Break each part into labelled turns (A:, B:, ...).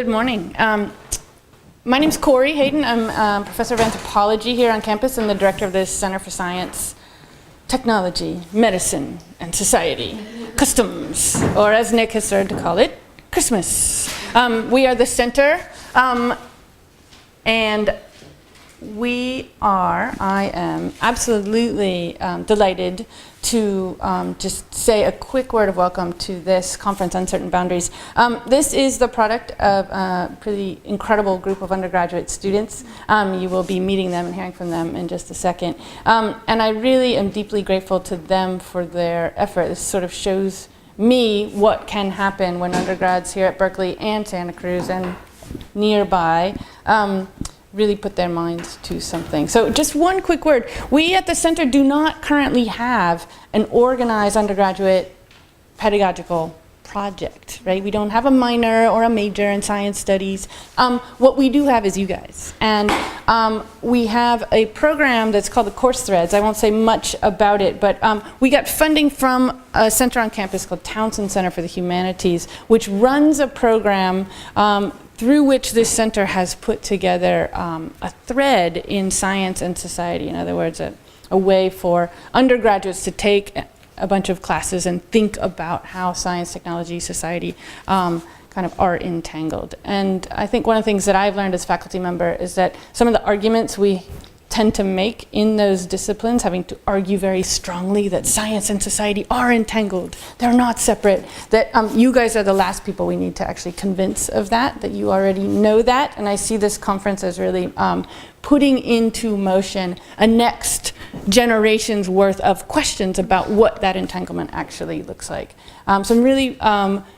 A: Good morning. My name's Cori, Hayden. I'm a professor of anthropology here on campus and the director of the Center for Science, Technology, Medicine, and Society. Customs, or as Nick has started to call it, Christmas. We are the center, and I am absolutely delighted to just say a quick word of welcome to this conference, Uncertain Boundaries. This is the product of a pretty incredible group of undergraduate students. You will be meeting them and hearing from them in just a second. And I really am deeply grateful to them for their effort. This sort of shows me what can happen when undergrads here at Berkeley and Santa Cruz and nearby really put their minds to something. So just one quick word. We at the center do not currently have an organized undergraduate pedagogical project, right? We don't have a minor or a major in science studies. What we do have is you guys. And we have a program that's called the Course Threads. I won't say much about it, but we got funding from a center on campus called Townsend Center for the Humanities, which runs a program through which this center has put together a thread in science and society. In other words, a way for undergraduates to take a bunch of classes and think about how science, technology, society kind of are entangled. And I think one of the things that I've learned as a faculty member is that some of the arguments we tend to make in those disciplines, having to argue very strongly that science and society are entangled, they're not separate, that you guys are the last people we need to actually convince of that you already know that. And I see this conference as really putting into motion a next generation's worth of questions about what that entanglement actually looks like. So I'm really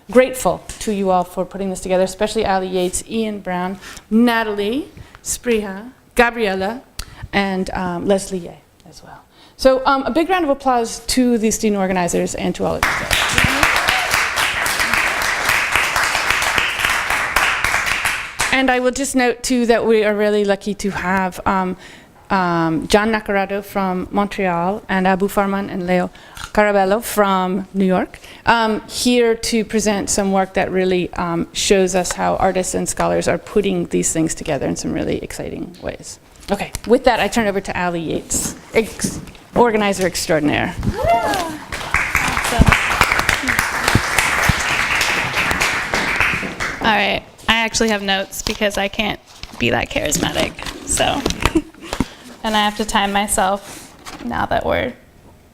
A: grateful to you all for putting this together, especially Alli, Yates, Ian Brown, Natalie, Spriha, Gabriella, and Leslie Ye as well. So a big round of applause to the student organizers and to all of you. And I will just note too that we are really lucky to have John Naccarato from Montreal and Abu Farman and Leo Carabello from New York here to present some work that really shows us how artists and scholars are putting these things together in some really exciting ways. Okay, with that, I turn over to Alli Yates, organizer extraordinaire.
B: Awesome. All right, I actually have notes because I can't be that charismatic, so. And I have to time myself now that we're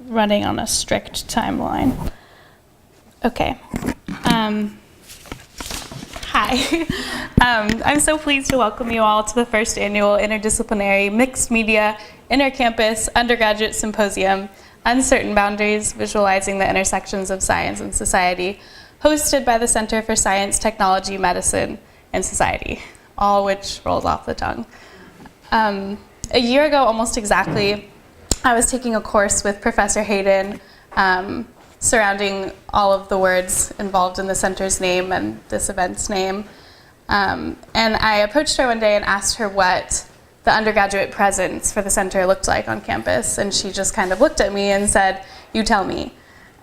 B: running on a strict timeline. Okay. Hi. I'm so pleased to welcome you all to the first annual Interdisciplinary Mixed Media Intercampus Undergraduate Symposium, Uncertain Boundaries, Visualizing the Intersections of Science and Society, hosted by the Center for Science, Technology, Medicine, and Society, all which rolls off the tongue. A year ago, almost exactly, I was taking a course with Professor Hayden surrounding all of the words involved in the center's name and this event's name. And I approached her one day and asked her what the undergraduate presence for the center looked like on campus. And she just kind of looked at me and said, "You tell me."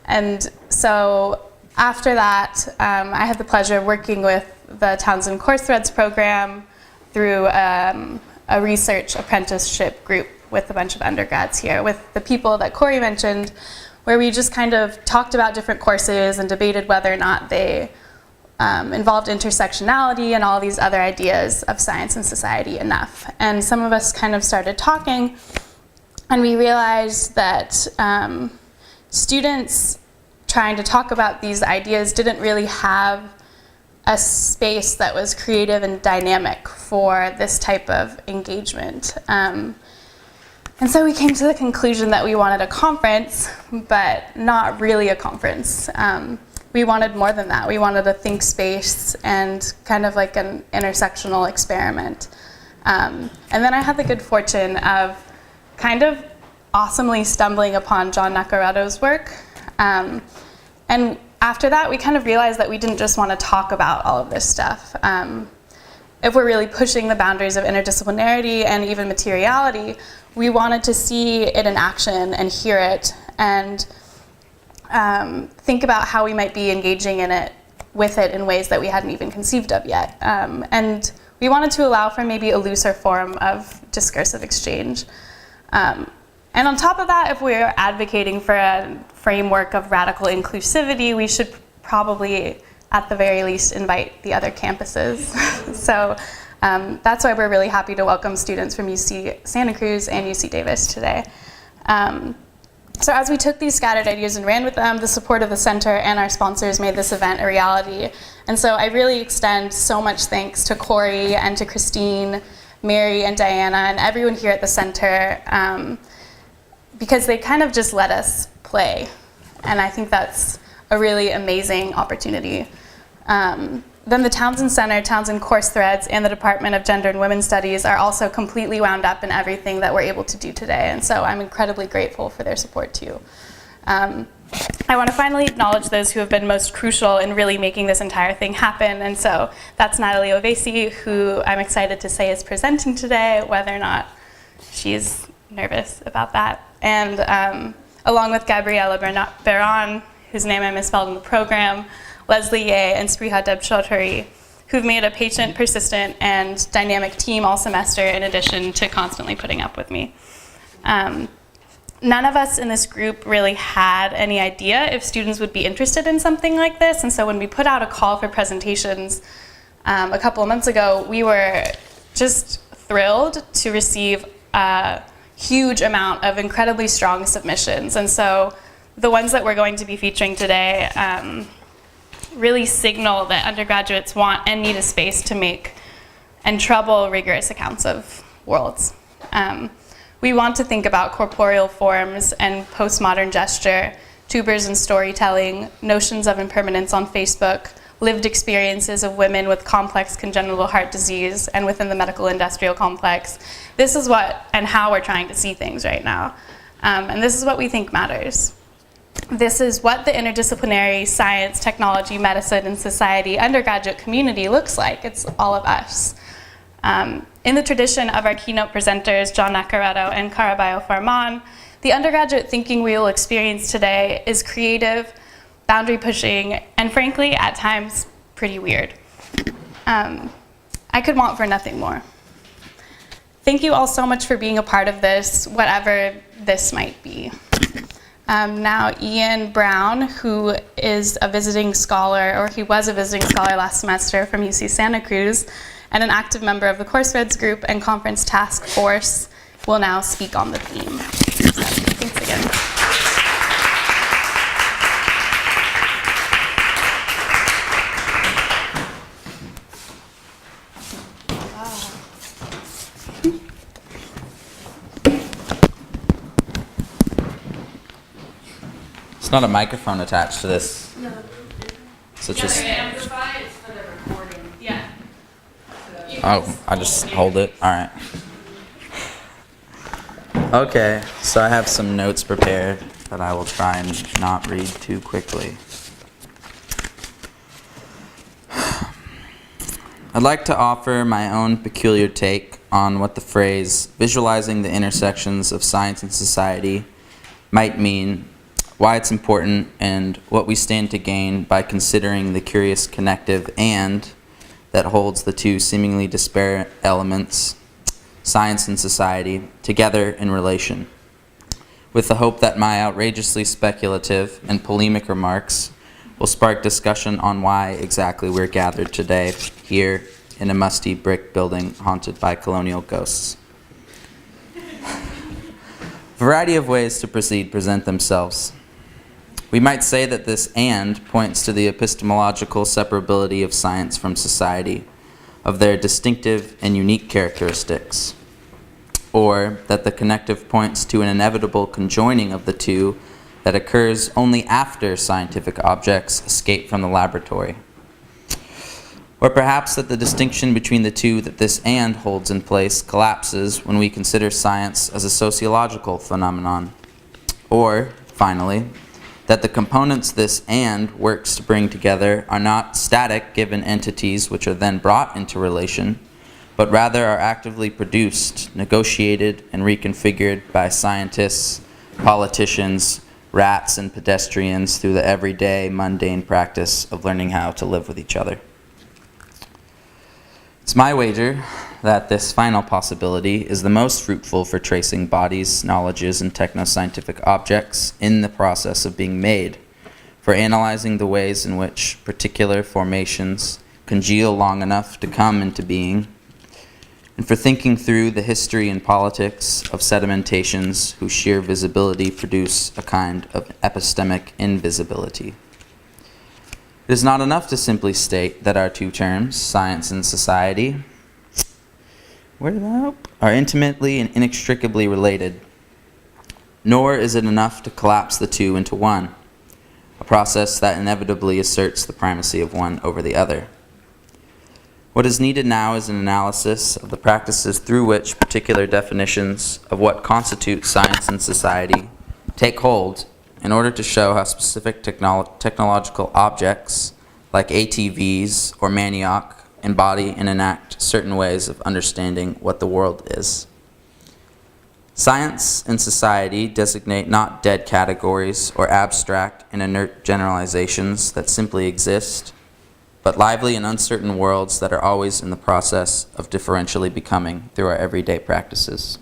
B: And so after that, I had the pleasure of working with the Townsend Course Threads program through a research apprenticeship group with a bunch of undergrads here, with the people that Cori mentioned, where we just kind of talked about different courses and debated whether or not they involved intersectionality and all these other ideas of science and society enough. And some of us kind of started talking, and we realized that students trying to talk about these ideas didn't really have a space that was creative and dynamic for this type of engagement. And so we came to the conclusion that we wanted a conference, but not really a conference. We wanted more than that. We wanted a think space and kind of like an intersectional experiment. And then I had the good fortune of kind of awesomely stumbling upon John Naccarato's work. And after that, we kind of realized that we didn't just want to talk about all of this stuff. If we're really pushing the boundaries of interdisciplinarity and even materiality, we wanted to see it in action and hear it and think about how we might be engaging in it with it in ways that we hadn't even conceived of yet. And we wanted to allow for maybe a looser form of discursive exchange. And on top of that, if we're advocating for a framework of radical inclusivity, we should probably, at the very least, invite the other campuses. So that's why we're really happy to welcome students from UC Santa Cruz and UC Davis today. So as we took these scattered ideas and ran with them, the support of the center and our sponsors made this event a reality. And so I really extend so much thanks to Cori and to Christine, Mary and Diana and everyone here at the center, because they kind of just let us play. And I think that's a really amazing opportunity. Then the Townsend Center, Townsend Course Threads, and the Department of Gender and Women's Studies are also completely wound up in everything that we're able to do today. And so I'm incredibly grateful for their support too. I want to finally acknowledge those who have been most crucial in really making this entire thing happen. And so that's Natalie Oveyssi, who I'm excited to say is presenting today, whether or not she's nervous about that. And along with Gabriella Beran, whose name I misspelled in the program, Leslie Ye, and Spriha Debchaudhuri, who've made a patient, persistent, and dynamic team all semester in addition to constantly putting up with me. None of us in this group really had any idea if students would be interested in something like this, and so when we put out a call for presentations a couple of months ago, we were just thrilled to receive a huge amount of incredibly strong submissions. And so the ones that we're going to be featuring today really signal that undergraduates want and need a space to make and trouble rigorous accounts of worlds. We want to think about corporeal forms and postmodern gesture, tubers and storytelling, notions of impermanence on Facebook, lived experiences of women with complex congenital heart disease and within the medical industrial complex. This is what and how we're trying to see things right now. And this is what we think matters. This is what the interdisciplinary science, technology, medicine, and society undergraduate community looks like. It's all of us. In the tradition of our keynote presenters, John Naccarato and Caraballo Farman, the undergraduate thinking we will experience today is creative, boundary pushing, and frankly, at times, pretty weird. I could want for nothing more. Thank you all so much for being a part of this, whatever this might be. Now, Ian Brown, who is a visiting scholar, or he was a visiting scholar last semester from UC Santa Cruz, and an active member of the Course Threads group and conference task force, will now speak on the theme. So, thanks again.
C: It's not a microphone attached to this.
B: No.
C: So it's just.
B: Amplify is for the recording. Yeah.
C: Oh, I just hold it. All right. Okay, so I have some notes prepared that I will try and not read too quickly. I'd like to offer my own peculiar take on what the phrase visualizing the intersections of science and society might mean, why it's important, and what we stand to gain by considering the curious connective and that holds the two seemingly disparate elements, science and society, together in relation, with the hope that my outrageously speculative and polemic remarks will spark discussion on why exactly we're gathered today here in a musty brick building haunted by colonial ghosts. A variety of ways to proceed present themselves. We might say that this "and" points to the epistemological separability of science from society, of their distinctive and unique characteristics, or that the connective points to an inevitable conjoining of the two that occurs only after scientific objects escape from the laboratory. Or perhaps that the distinction between the two that this "and" holds in place collapses when we consider science as a sociological phenomenon. Or, finally, that the components this "and" works to bring together are not static given entities which are then brought into relation, but rather are actively produced, negotiated, and reconfigured by scientists, politicians, rats and pedestrians through the everyday, mundane practice of learning how to live with each other. It's my wager that this final possibility is the most fruitful for tracing bodies, knowledges, and technoscientific objects in the process of being made, for analyzing the ways in which particular formations congeal long enough to come into being, and for thinking through the history and politics of sedimentations whose sheer visibility produce a kind of epistemic invisibility. It is not enough to simply state that our two terms, science and society, are intimately and inextricably related, nor is it enough to collapse the two into one, a process that inevitably asserts the primacy of one over the other. What is needed now is an analysis of the practices through which particular definitions of what constitutes science and society take hold in order to show how specific technological objects like ATVs or manioc embody and enact certain ways of understanding what the world is. Science and society designate not dead categories or abstract and inert generalizations that simply exist, but lively and uncertain worlds that are always in the process of differentially becoming through our everyday practices.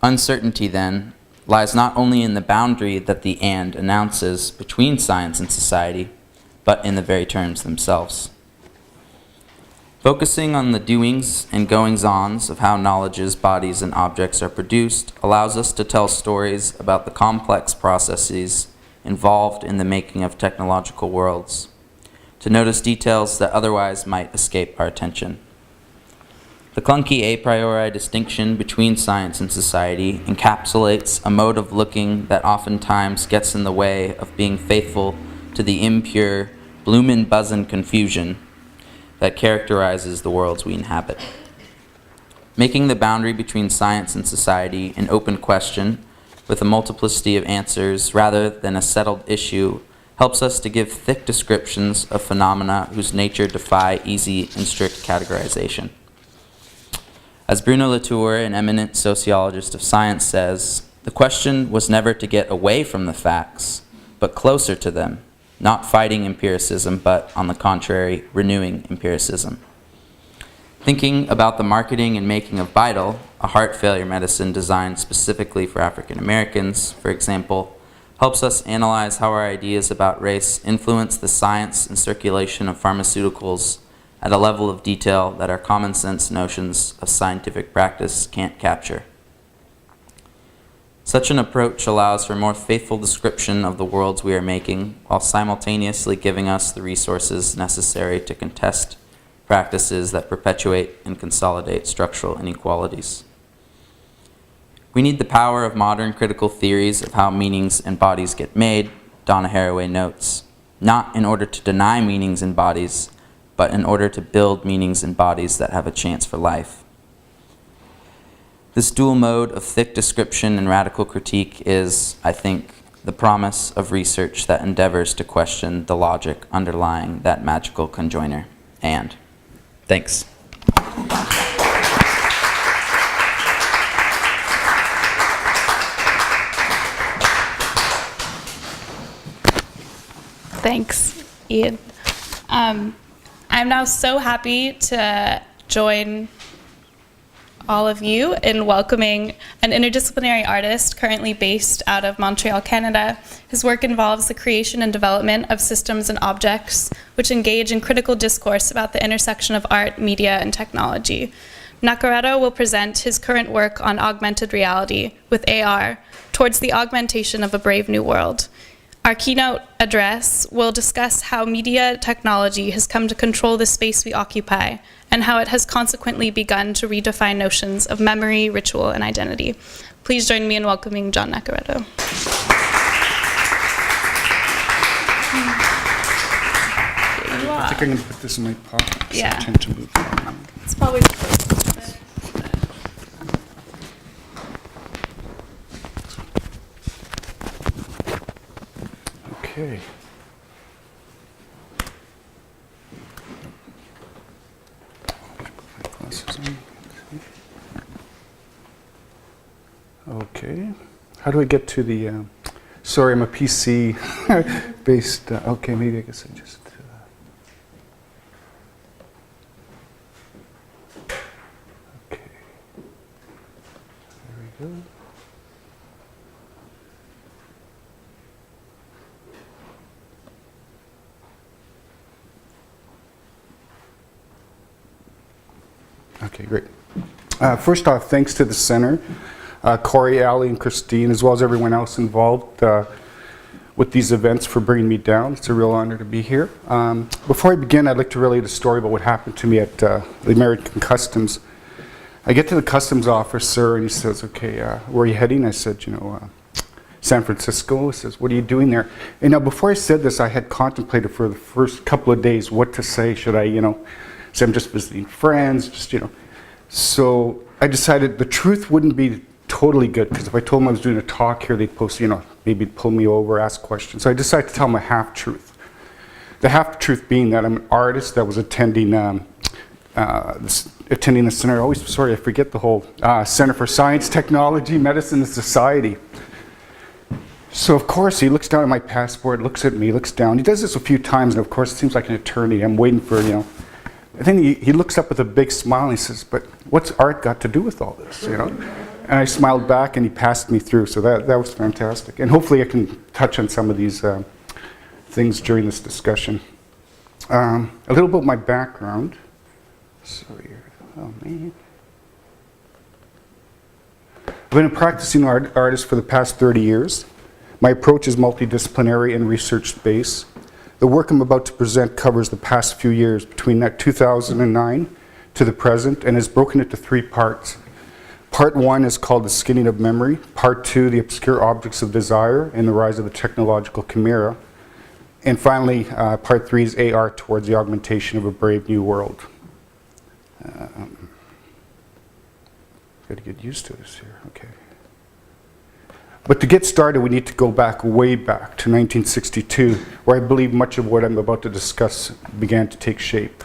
C: Uncertainty, then, lies not only in the boundary that the "and" announces between science and society, but in the very terms themselves. Focusing on the doings and goings-ons of how knowledges, bodies, and objects are produced allows us to tell stories about the complex processes involved in the making of technological worlds, to notice details that otherwise might escape our attention. The clunky a priori distinction between science and society encapsulates a mode of looking that oftentimes gets in the way of being faithful to the impure, bloomin' buzzin' confusion that characterizes the worlds we inhabit. Making the boundary between science and society an open question with a multiplicity of answers rather than a settled issue helps us to give thick descriptions of phenomena whose nature defy easy and strict categorization. As Bruno Latour, an eminent sociologist of science, says, the question was never to get away from the facts, but closer to them, not fighting empiricism, but, on the contrary, renewing empiricism. Thinking about the marketing and making of Vital, a heart failure medicine designed specifically for African Americans, for example, helps us analyze how our ideas about race influence the science and circulation of pharmaceuticals at a level of detail that our common sense notions of scientific practice can't capture. Such an approach allows for more faithful description of the worlds we are making, while simultaneously giving us the resources necessary to contest practices that perpetuate and consolidate structural inequalities. We need the power of modern critical theories of how meanings and bodies get made, Donna Haraway notes, not in order to deny meanings and bodies, but in order to build meanings and bodies that have a chance for life. This dual mode of thick description and radical critique is, I think, the promise of research that endeavors to question the logic underlying that magical conjoiner. And thanks.
B: Thanks, Ian. I'm now so happy to join all of you in welcoming an interdisciplinary artist currently based out of Montreal, Canada. His work involves the creation and development of systems and objects which engage in critical discourse about the intersection of art, media, and technology. Naccarato will present his current work on augmented reality with AR towards the augmentation of a brave new world. Our keynote address will discuss how media technology has come to control the space we occupy and how it has consequently begun to redefine notions of memory, ritual, and identity. Please join me in welcoming John Naccarato.
D: I think I'm going to put this in my pocket.
B: Yeah.
D: I tend to move around.
B: It's probably
D: Okay. Put my glasses on. Okay. How do I get to the Sorry, I'm a PC based. Okay, maybe I guess I just. Okay. There we go. Okay, great. First off, thanks to the center, Cori, Alli, and Christine, as well as everyone else involved with these events for bringing me down. It's a real honor to be here. Before I begin, I'd like to relate a story about what happened to me at the American Customs. I get to the customs officer and he says, okay, where are you heading? I said, San Francisco. He says, what are you doing there? And now before I said this, I had contemplated for the first couple of days what to say. Should I, say I'm just visiting friends, So I decided the truth wouldn't be totally good, because if I told them I was doing a talk here, they'd post, maybe pull me over, ask questions. So I decided to tell them a half-truth. The half-truth being that I'm an artist that was attending the center. I forget the whole Center for Science, Technology, Medicine, and Society. So of course he looks down at my passport, looks at me, looks down. He does this a few times, and of course it seems like an eternity. I'm waiting for, And then he looks up with a big smile and he says, but what's art got to do with all this, And I smiled back and he passed me through, so that was fantastic. And hopefully I can touch on some of these things during this discussion. A little about my background. Oh man. I've been a practicing artist for the past 30 years. My approach is multidisciplinary and research-based. The work I'm about to present covers the past few years between that 2009 to the present and is broken into 3 parts. Part 1 is called The Skinning of Memory. Part 2, The Obscure Objects of Desire and the Rise of the Technological Chimera. And finally, Part 3 is AR Towards the Augmentation of a Brave New World. Got to get used to this here, okay. But to get started, we need to go back, way back to 1962, where I believe much of what I'm about to discuss began to take shape.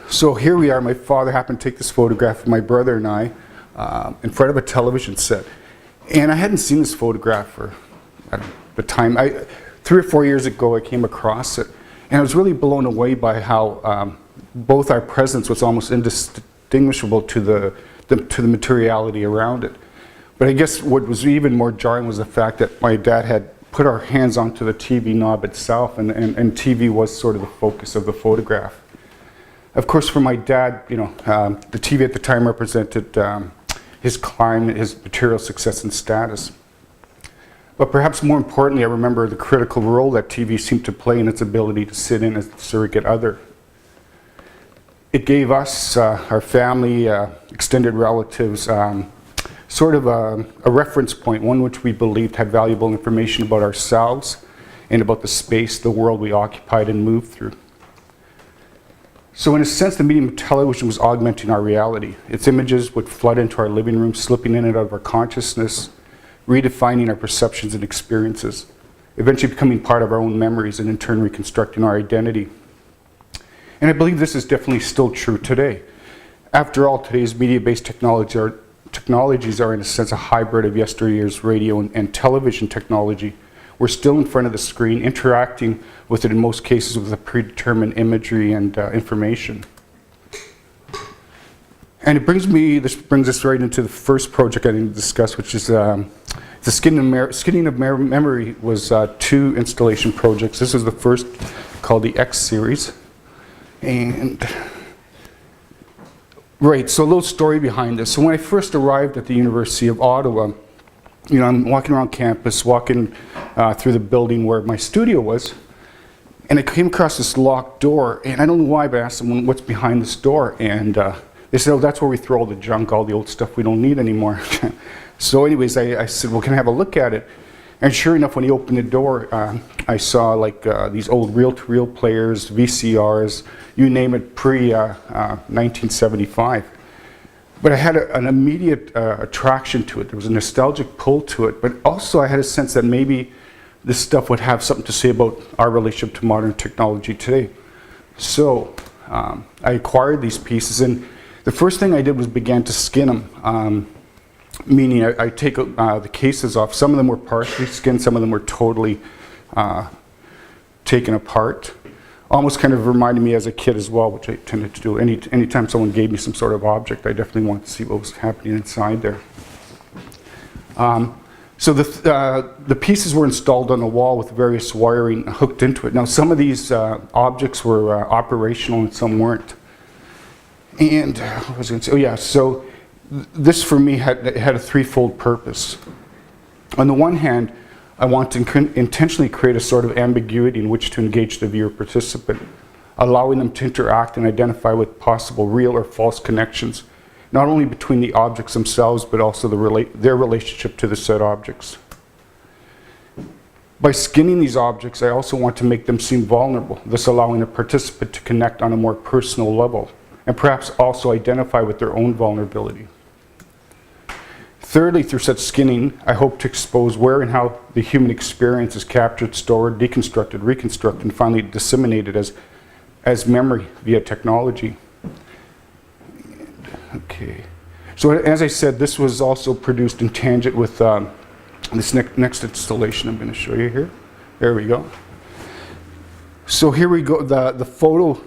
D: So here we are. My father happened to take this photograph of my brother and I in front of a television set. And I hadn't seen this photograph for the time. 3 or 4 years ago, I came across it. And I was really blown away by how both our presence was almost indistinguishable to the materiality around it. But I guess what was even more jarring was the fact that my dad had put our hands onto the TV knob itself, and TV was sort of the focus of the photograph. Of course, for my dad, the TV at the time represented his climate, his material success and status. But perhaps more importantly, I remember the critical role that TV seemed to play in its ability to sit in as a surrogate other. It gave us, our family, extended relatives, sort of a reference point, one which we believed had valuable information about ourselves and about the space, the world we occupied and moved through. So in a sense, the medium of television was augmenting our reality. Its images would flood into our living room, slipping in and out of our consciousness, redefining our perceptions and experiences, eventually becoming part of our own memories and in turn reconstructing our identity. And I believe this is definitely still true today. After all, today's media-based technologies are in a sense a hybrid of yesteryear's radio and television technology. We're still in front of the screen, interacting with it in most cases with a predetermined imagery and information. And this brings us right into the first project I need to discuss, which is the Skinning of Memory was 2 installation projects. This is the first, called the X series. And right, so a little story behind this. So when I first arrived at the University of Ottawa, I'm walking around campus, walking through the building where my studio was, and I came across this locked door, and I don't know why, but I asked someone what's behind this door, and they said, oh, that's where we throw all the junk, all the old stuff we don't need anymore. So anyways, I said, well, can I have a look at it? And sure enough, when he opened the door, I saw like these old reel-to-reel players, VCRs, you name it, pre-1975. But I had an immediate attraction to it. There was a nostalgic pull to it, but also I had a sense that maybe this stuff would have something to say about our relationship to modern technology today. So I acquired these pieces, and the first thing I did was began to skin them. meaning I take the cases off. Some of them were partially skinned, some of them were totally taken apart. Almost kind of reminded me as a kid as well, which I tended to do. Anytime someone gave me some sort of object, I definitely wanted to see what was happening inside there. So the pieces were installed on the wall with various wiring hooked into it. Now some of these objects were operational and some weren't. And what was I going to say? Oh yeah, so this for me had a threefold purpose. On the one hand, I want to intentionally create a sort of ambiguity in which to engage the viewer participant, allowing them to interact and identify with possible real or false connections, not only between the objects themselves, but also their relationship to the said objects. By skinning these objects, I also want to make them seem vulnerable, thus allowing a participant to connect on a more personal level, and perhaps also identify with their own vulnerability. Thirdly, through such skinning, I hope to expose where and how the human experience is captured, stored, deconstructed, reconstructed, and finally disseminated as memory via technology. Okay. So as I said, this was also produced in tangent with this next installation I'm going to show you here. There we go. So here we go. The photo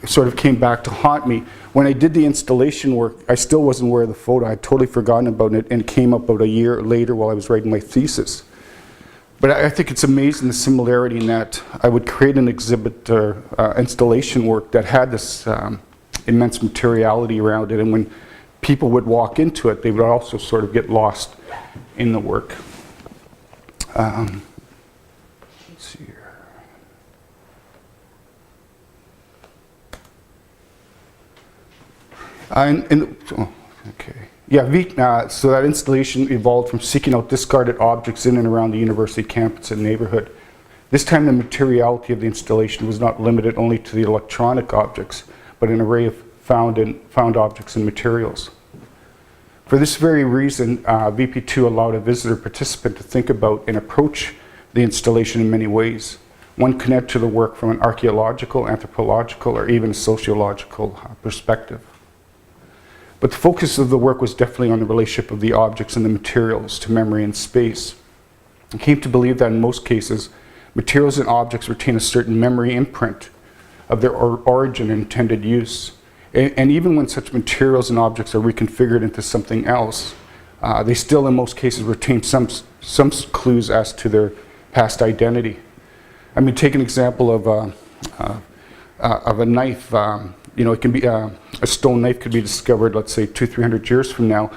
D: sort of came back to haunt me. When I did the installation work, I still wasn't aware of the photo. I had totally forgotten about it, and it came up about a year later while I was writing my thesis. But I think it's amazing the similarity in that I would create an exhibit or installation work that had this immense materiality around it, and when people would walk into it, they would also sort of get lost in the work. Let's see here. So that installation evolved from seeking out discarded objects in and around the university campus and neighborhood. This time the materiality of the installation was not limited only to the electronic objects, but an array of found objects and materials. For this very reason, VP2 allowed a visitor participant to think about and approach the installation in many ways. One connect to the work from an archaeological, anthropological, or even sociological perspective. But the focus of the work was definitely on the relationship of the objects and the materials to memory and space. I came to believe that in most cases, materials and objects retain a certain memory imprint of their origin and intended use. And even when such materials and objects are reconfigured into something else, they still in most cases retain some clues as to their past identity. I mean, take an example of a knife. It can be a stone knife could be discovered, let's say 200-300 years from now,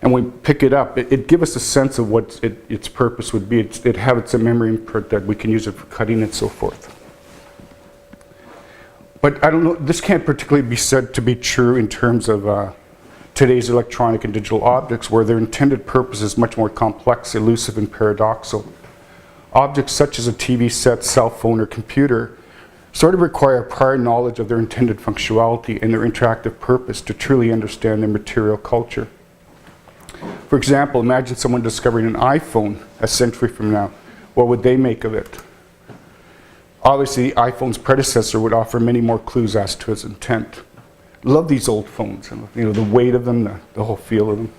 D: and when we pick it up, it gives us a sense of what its purpose would be. It has a memory imprint that we can use it for cutting and so forth. But I don't know, this can't particularly be said to be true in terms of today's electronic and digital objects, where their intended purpose is much more complex, elusive, and paradoxical. Objects such as a TV set, cell phone, or computer sort of require prior knowledge of their intended functionality and their interactive purpose to truly understand their material culture. For example, imagine someone discovering an iPhone a century from now. What would they make of it? Obviously, the iPhone's predecessor would offer many more clues as to its intent. Love these old phones, and the weight of them, the whole feel of them.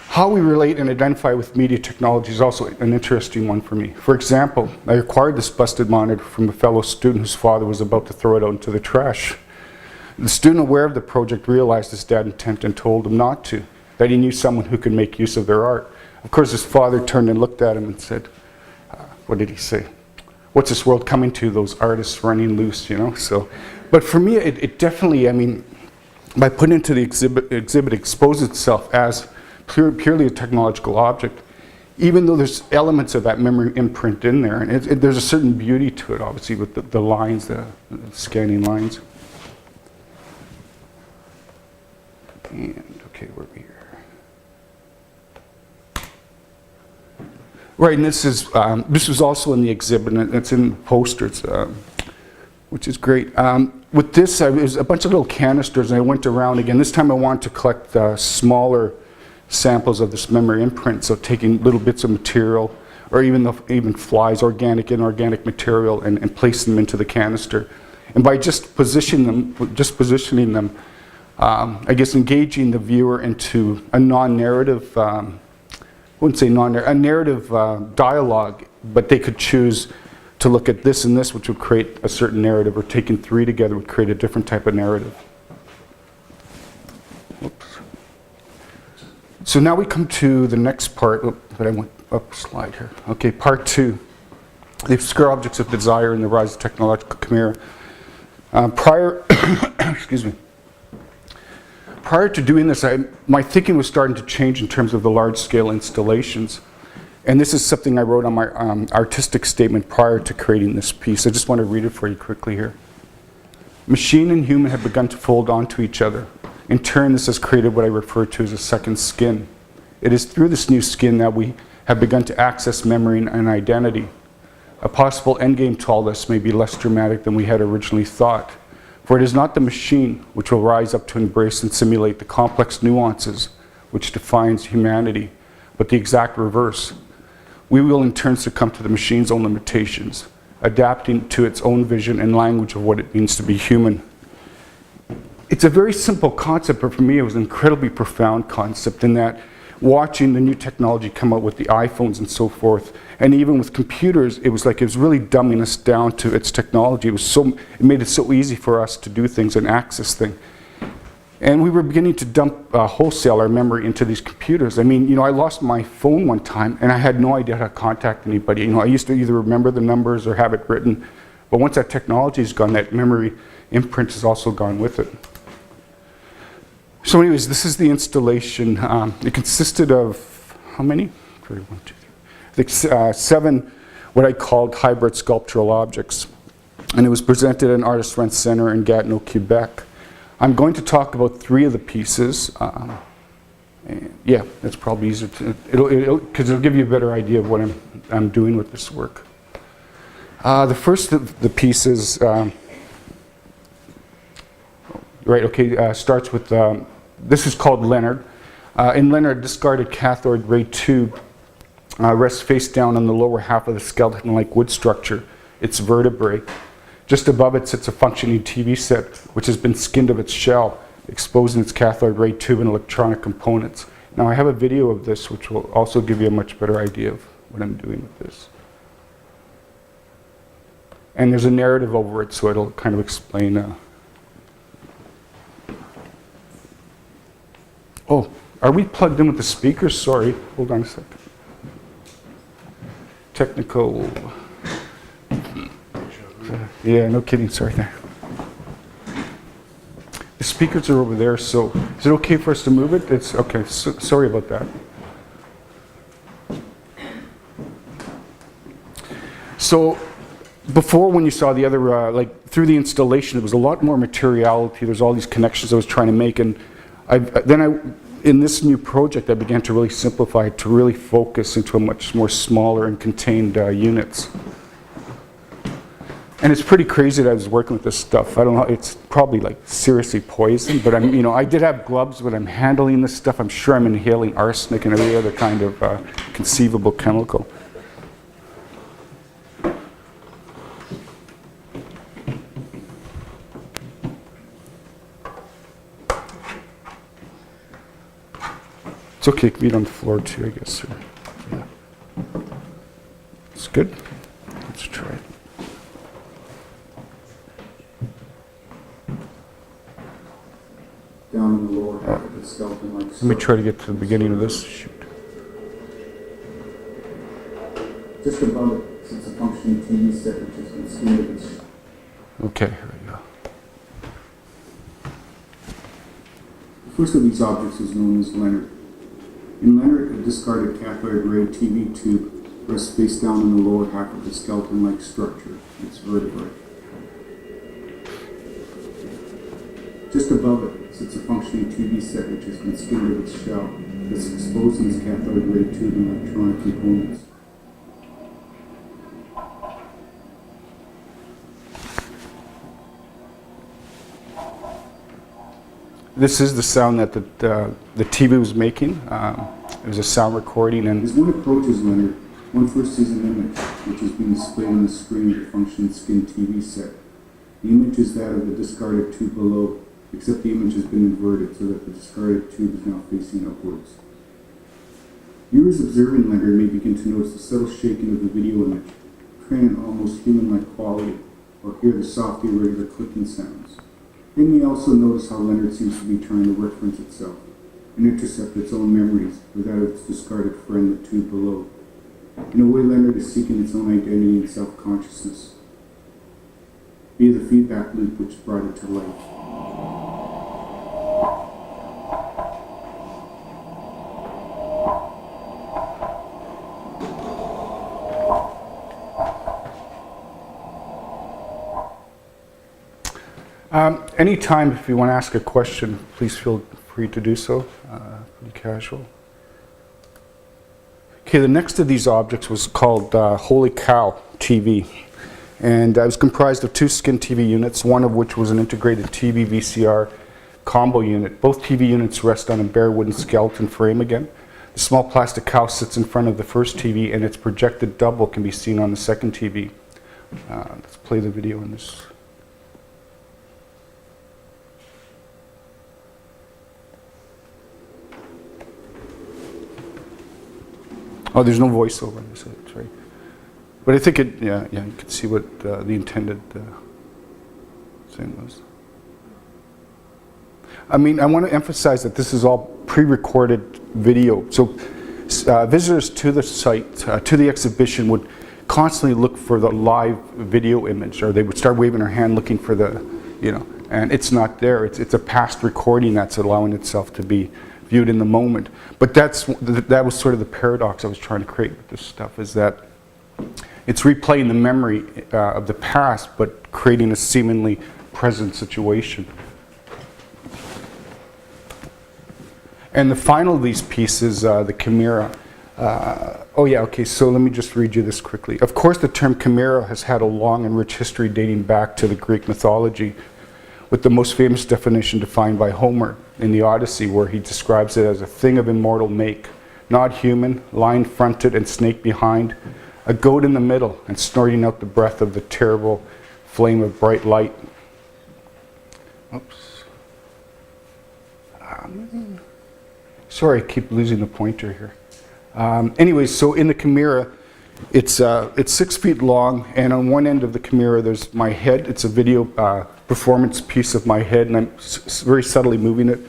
D: How we relate and identify with media technology is also an interesting one for me. For example, I acquired this busted monitor from a fellow student whose father was about to throw it out into the trash. The student, aware of the project, realized his dad's intent and told him not to, that he knew someone who could make use of their art. Of course, his father turned and looked at him and said, what did he say? What's this world coming to, those artists running loose, So, but for me, it definitely, by putting it into the exhibit exposes itself as purely a technological object, even though there's elements of that memory imprint in there, and there's a certain beauty to it, obviously, with the lines, the scanning lines. And, okay, where are we here? Right, and this was also in the exhibit, and it's in the posters, which is great. With this, it was a bunch of little canisters, and I went around again. This time I wanted to collect smaller samples of this memory imprint, so taking little bits of material, or even flies, organic, inorganic material, and placing them into the canister. And by just positioning them, I guess, engaging the viewer into a non-narrative, I wouldn't say non-narrative, a narrative dialogue, but they could choose to look at this and this, which would create a certain narrative, or taking three together would create a different type of narrative. Oops. So now we come to the next part, but I went up a slide here. Okay, part 2, the obscure objects of desire and the rise of technological chimera. Excuse me. Prior to doing this, my thinking was starting to change in terms of the large-scale installations. And this is something I wrote on my artistic statement prior to creating this piece. I just want to read it for you quickly here. Machine and human have begun to fold onto each other. In turn, this has created what I refer to as a second skin. It is through this new skin that we have begun to access memory and identity. A possible endgame to all this may be less dramatic than we had originally thought. For it is not the machine which will rise up to embrace and simulate the complex nuances which defines humanity, but the exact reverse. We will in turn succumb to the machine's own limitations, adapting to its own vision and language of what it means to be human. It's a very simple concept, but for me it was an incredibly profound concept, in that watching the new technology come out with the iPhones and so forth, and even with computers, it was really dumbing us down to its technology. It made it so easy for us to do things and access things. And we were beginning to dump wholesale our memory into these computers. I mean, I lost my phone one time and I had no idea how to contact anybody. I used to either remember the numbers or have it written. But once that technology is gone, that memory imprint is also gone with it. So anyways, this is the installation. It consisted of, how many? 1, 2, 3. I think 7 what I called hybrid sculptural objects. And it was presented at an Artist Rent Center in Gatineau, Quebec. I'm going to talk about 3 of the pieces. Yeah, that's probably easier to, because it'll give you a better idea of what I'm doing with this work. The first of the pieces, starts with, this is called Leonard. In Leonard, a discarded cathode ray tube rests face down on the lower half of the skeleton-like wood structure, its vertebrae. Just above it sits a functioning TV set, which has been skinned of its shell, exposing its cathode ray tube and electronic components. Now I have a video of this, which will also give you a much better idea of what I'm doing with this. And there's a narrative over it, so it'll kind of explain. Oh, are we plugged in with the speakers? Sorry, hold on a second. Technical. Yeah, no kidding, sorry there. The speakers are over there, so is it okay for us to move it? It's okay, sorry about that. So before, when you saw the other, through the installation, there was a lot more materiality. There's all these connections I was trying to make, and in this new project, I began to really simplify it, to really focus into a much more smaller and contained units. And it's pretty crazy that I was working with this stuff. I don't know, it's probably seriously poison, but I did have gloves when I'm handling this stuff. I'm sure I'm inhaling arsenic and every other kind of conceivable chemical. It's okay, it can be on the floor too, I guess. Yeah. It's good. Let's try it.
E: Down in the lower half of the skeleton like
D: Let me try to get to the beginning of this. Shoot.
E: Just above it sits a functioning TV set which has been skinned of its.
D: Okay, here we go.
E: The first of these objects is known as Leonard. In Leonard, a discarded cathode ray TV tube rests face down in the lower half of the skeleton-like structure, its vertebrae. Just above it sits a functioning TV set which has been skinned of its shell, thus exposing its cathode ray tube and electronic components.
D: This is the sound that the TV was making. It was a sound recording, and
E: as one approaches Leonard, one first sees an image which is being displayed on the screen of the functioning skin TV set. The image is that of the discarded tube below, except the image has been inverted so that the discarded tube is now facing upwards. Viewers observing Leonard may begin to notice the subtle shaking of the video image, creating an almost human-like quality, or hear the soft, irregular clicking sounds. They may also notice how Leonard seems to be trying to reference itself and intercept its own memories with that of its discarded friend, the tube below. In a way, Leonard is seeking its own identity and self-consciousness via the feedback loop which brought it to life.
D: Anytime, if you want to ask a question, please feel free to do so. Pretty casual. Okay, the next of these objects was called Holy Cow TV. And it was comprised of two skin TV units, one of which was an integrated TV VCR combo unit. Both TV units rest on a bare wooden skeleton frame again. The small plastic cow sits in front of the first TV, and its projected double can be seen on the second TV. Let's play the video on this. Oh, there's no voiceover on this, that's right. But I think it, yeah, you can see what the intended thing was. I mean, I want to emphasize that this is all pre-recorded video. So visitors to the site, to the exhibition, would constantly look for the live video image, or they would start waving their hand looking for the, and it's not there. It's a past recording that's allowing itself to be viewed in the moment. But that was sort of the paradox I was trying to create with this stuff, is that it's replaying the memory of the past, but creating a seemingly present situation. And the final of these pieces, the chimera. So let me just read you this quickly. Of course, the term chimera has had a long and rich history dating back to the Greek mythology, with the most famous definition defined by Homer in the Odyssey, where he describes it as a thing of immortal make, not human, lion fronted and snake behind, a goat in the middle, and snorting out the breath of the terrible flame of bright light. Oops. Sorry, I keep losing the pointer here. Anyways, so in the chimera, it's 6 feet long, and on one end of the chimera there's my head. It's a video performance piece of my head, and I'm very subtly moving it.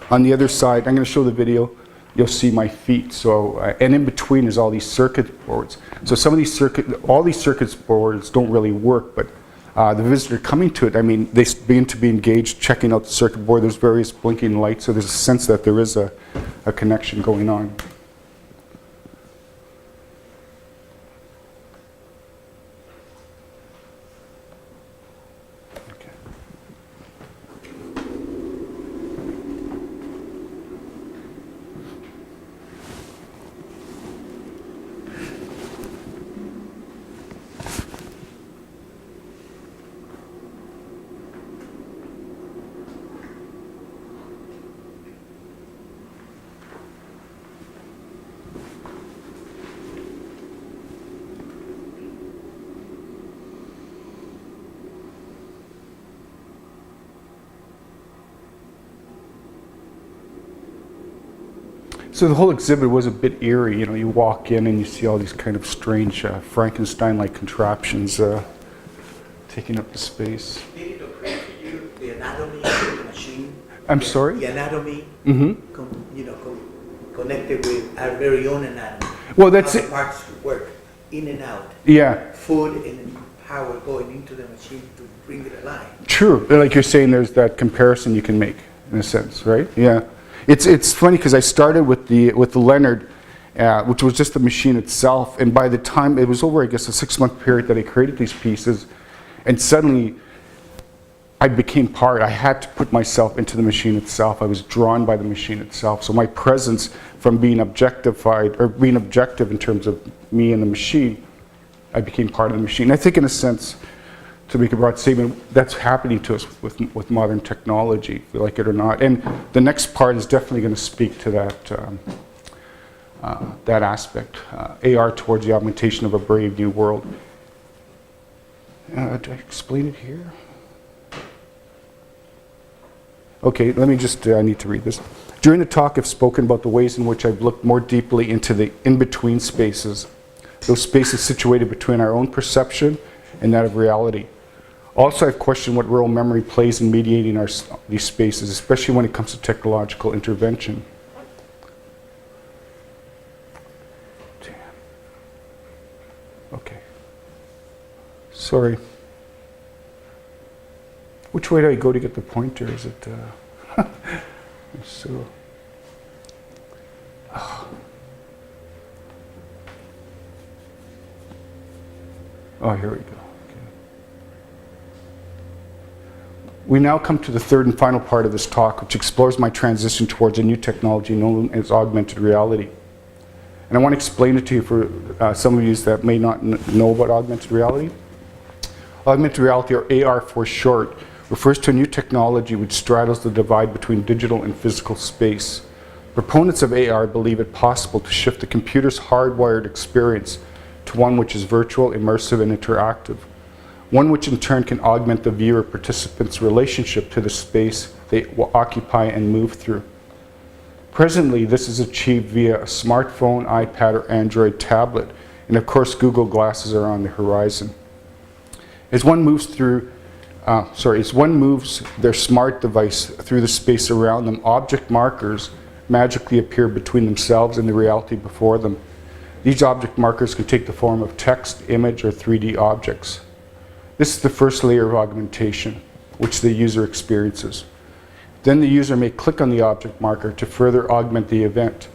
D: On the other side, I'm going to show the video, you'll see my feet. So, and in between is all these circuit boards. So some of these all these circuit boards don't really work, but the visitor coming to it, I mean, they begin to be engaged, checking out the circuit board. There's various blinking lights, so there's a sense that there is a connection going on. So the whole exhibit was a bit eerie. You walk in and you see all these kind of strange Frankenstein-like contraptions taking up the space.
F: Did it occur to you the anatomy of the machine?
D: I'm sorry?
F: The anatomy,
D: Mm-hmm.
F: connected with our very own anatomy.
D: Well, that's
F: how
D: it.
F: the parts work in and out.
D: Yeah.
F: Food and power going into the machine to bring it alive.
D: True. Like you're saying, there's that comparison you can make, in a sense, right? Yeah. It's funny because I started with the Leonard, which was just the machine itself, and by the time it was over, I guess, a 6-month period that I created these pieces, and suddenly I became part. I had to put myself into the machine itself. I was drawn by the machine itself. So my presence, from being objectified or being objective in terms of me and the machine, I became part of the machine. I think, in a sense, to make a broad statement, that's happening to us with modern technology, if you like it or not. And the next part is definitely going to speak to that aspect, AR towards the augmentation of a brave new world. Do I explain it here? Okay, let me just, I need to read this. During the talk, I've spoken about the ways in which I've looked more deeply into the in-between spaces, those spaces situated between our own perception and that of reality. Also, I've questioned what role memory plays in mediating these spaces, especially when it comes to technological intervention. Damn. Okay. Sorry. Which way do I go to get the pointer? Is it, so. Oh, here we go. Okay. We now come to the third and final part of this talk, which explores my transition towards a new technology known as augmented reality. And I want to explain it to you for some of you that may not know about augmented reality. Augmented reality, or AR for short, refers to a new technology which straddles the divide between digital and physical space. Proponents of AR believe it possible to shift the computer's hardwired experience to one which is virtual, immersive, and interactive. One which in turn can augment the viewer participant's relationship to the space they will occupy and move through. Presently, this is achieved via a smartphone, iPad, or Android tablet, and of course Google Glasses are on the horizon. As one moves their smart device through the space around them, object markers magically appear between themselves and the reality before them. These object markers can take the form of text, image, or 3D objects. This is the first layer of augmentation, which the user experiences. Then the user may click on the object marker to further augment the event.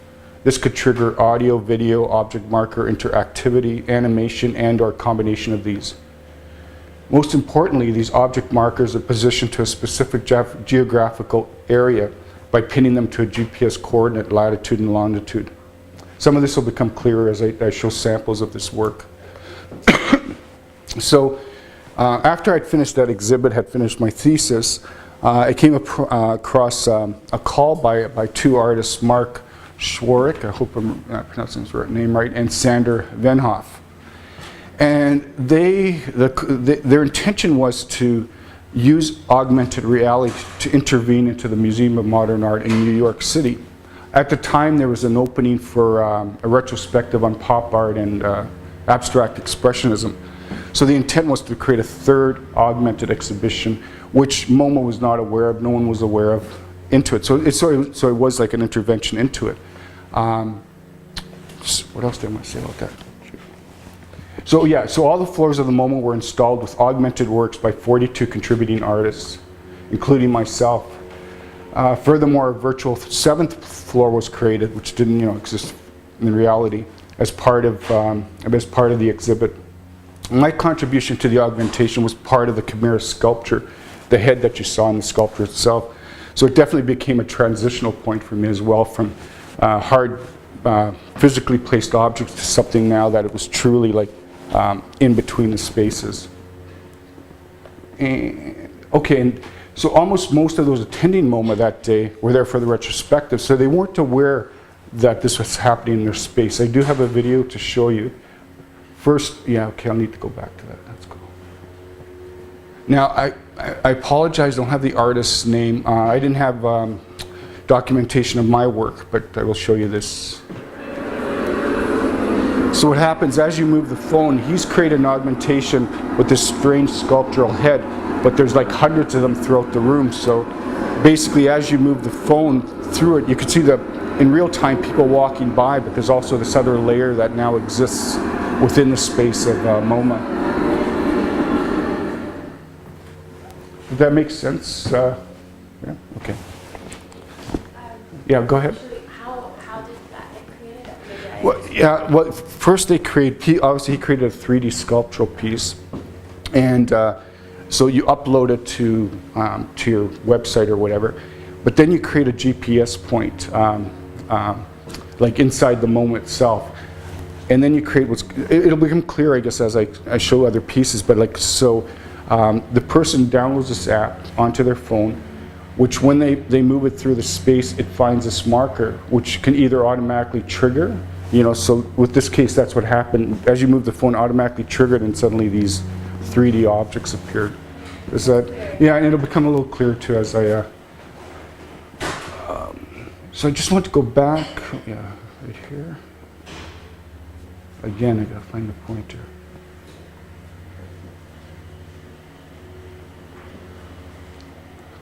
D: This could trigger audio, video, object marker, interactivity, animation, and/or combination of these. Most importantly, these object markers are positioned to a specific geographical area by pinning them to a GPS coordinate, latitude and longitude. Some of this will become clearer as I show samples of this work. So after I'd finished that exhibit, had finished my thesis, I came across a call by two artists, Mark Schwarrick, I hope I'm pronouncing his name right, and Sander Venhoff. And their intention was to use augmented reality to intervene into the Museum of Modern Art in New York City. At the time, there was an opening for a retrospective on pop art and abstract expressionism. So the intent was to create a third augmented exhibition, which MoMA was not aware of, no one was aware of, into it. So it was like an intervention into it. What else did I want to say about that? So yeah, so all the floors of the MoMA were installed with augmented works by 42 contributing artists, including myself. Furthermore, a virtual seventh floor was created, which didn't exist in reality, as part of the exhibit. My contribution to the augmentation was part of the Chimera sculpture, the head that you saw in the sculpture itself. So it definitely became a transitional point for me as well, from hard, physically placed objects to something now that it was truly like in between the spaces. And so almost most of those attending MoMA that day were there for the retrospective, so they weren't aware that this was happening in their space. I do have a video to show you. First, I'll need to go back to that. That's cool. Now, I apologize, I don't have the artist's name. I didn't have documentation of my work, but I will show you this. So what happens, as you move the phone, he's created an augmentation with this strange sculptural head, but there's like hundreds of them throughout the room. So basically, as you move the phone through it, you can see in real time people walking by, but there's also this other layer that now exists within the space of MoMA. Does that make sense? Yeah? Okay. Yeah, go ahead.
G: How did that get created?
D: Well, first he created a 3D sculptural piece, and so you upload it to your website or whatever, but then you create a GPS point, like inside the MoMA itself, and then you create it'll become clear, I guess, as I show other pieces, but the person downloads this app onto their phone, which when they move it through the space, it finds this marker, which can either automatically trigger, so with this case, that's what happened. As you move the phone, automatically triggered, and suddenly these 3D objects appeared. Is that, and it'll become a little clearer too as I So I just want to go back, yeah, right here. Again, I gotta find the pointer.